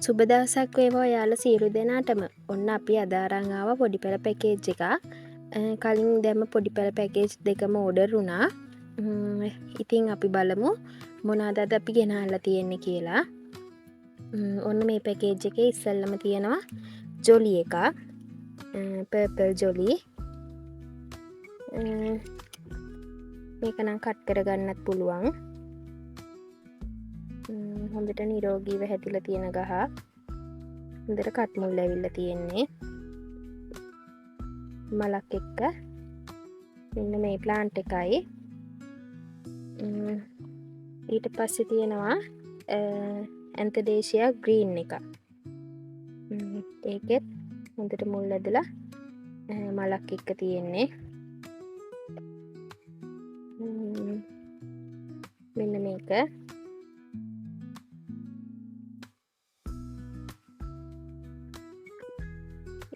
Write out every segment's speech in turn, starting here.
සුබ දවසක් වේවා ඔයාලා සියලු දෙනාටම. ඔන්න අපි අද අරන් ආවා පොඩි පෙළ පැකේජ් එකක්. කලින් දැම්ම පොඩි පෙළ පැකේජ් දෙකම ඕඩර් වුණා. ඉතින් අපි බලමු මොනවද අද අපි ගෙනල්ලා තියෙන්නේ කියලා. ඔන්න මේ පැකේජ් එකේ ඉස්සෙල්ලම තියෙනවා ජොලි එකක්. පර්පල් ජොලි. මේක නම් කට් කරගන්නත් පුළුවන්. හොඳට නිරෝගීව හැදිලා තියෙන ගහ. හොඳට කට් මුල් ඇවිල්ලා තියෙන්නේ. මලක් එක්ක. මෙන්න මේ ප්ලාන්ට් එකයි. ඊට පස්සේ තියෙනවා ඇන්තඩේෂියා ග්‍රීන් එක. ඒකෙත් හොඳට මුල් ඇදලා මලක් එක්ක තියෙන්නේ. මෙන්න මේක.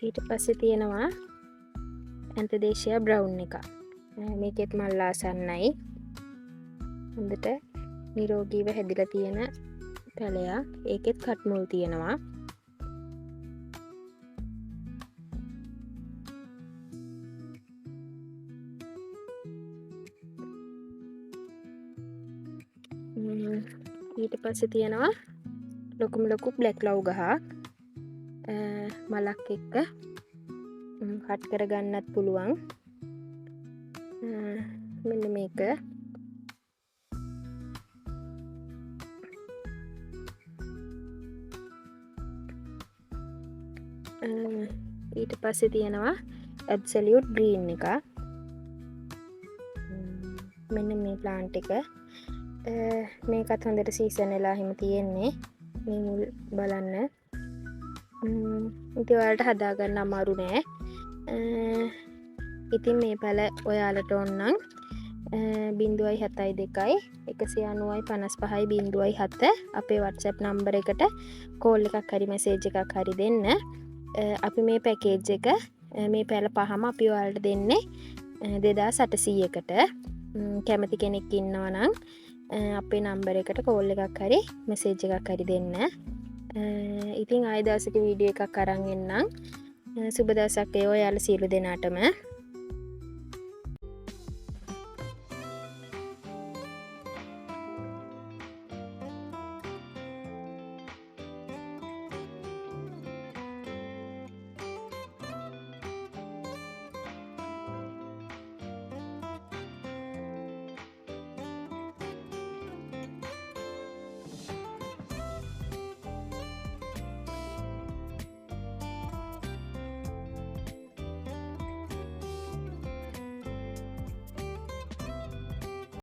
ඊට පස්සේ තියෙනවා ඇන්තඩේෂියා බ්‍රවුන් එක. මේකෙත් මල් ආසන්නයි. හොඳට නිරෝගීව හැදිලා තියෙන පැලයක්. ඒකෙත් කට් මුල් තියෙනවා. ඊට පස්සේ තියෙනවා ලොකුම ලොකු බ්ලැක් ලව් ගහක්. මලක් එක්ක කට් කරගන්නත් පුළුවන්. මෙන්න මේක. ඊට පස්සේ තියෙනවා ඇබ්සලියුට් ග්‍රීන් එක. මෙන්න මේ ප්ලාන්ට් එක. මේකත් හොඳට සීසන් වෙලා හිම තියෙන්නේ. මේ මුල් බලන්න. ඉතින් ඔයාලට හදාගන්න අමාරු නෑ. ඉතින් මේ පැල ඔයාලට ඕන නම් 0.72 190.55.7 අපේ WhatsApp නම්බර එකට කෝල් එකක් හරි මැසේජ් එකක් හරි දෙන්න. අපි මේ පැකේජ් එක මේ පැල පහම අපි ඔයාලට දෙන්නේ 2800කට. කැමති කෙනෙක් ඉන්නවා නම් අපේ නම්බර එකට කෝල් එකක් හරි මැසේජ් එකක් හරි දෙන්න. ඉතින් ආයෙ දවසක වීඩියෝ එකක් අරන් එන්නම්. සුබ දවසක් වේවා ඔයාලා සියලු දෙනාටම.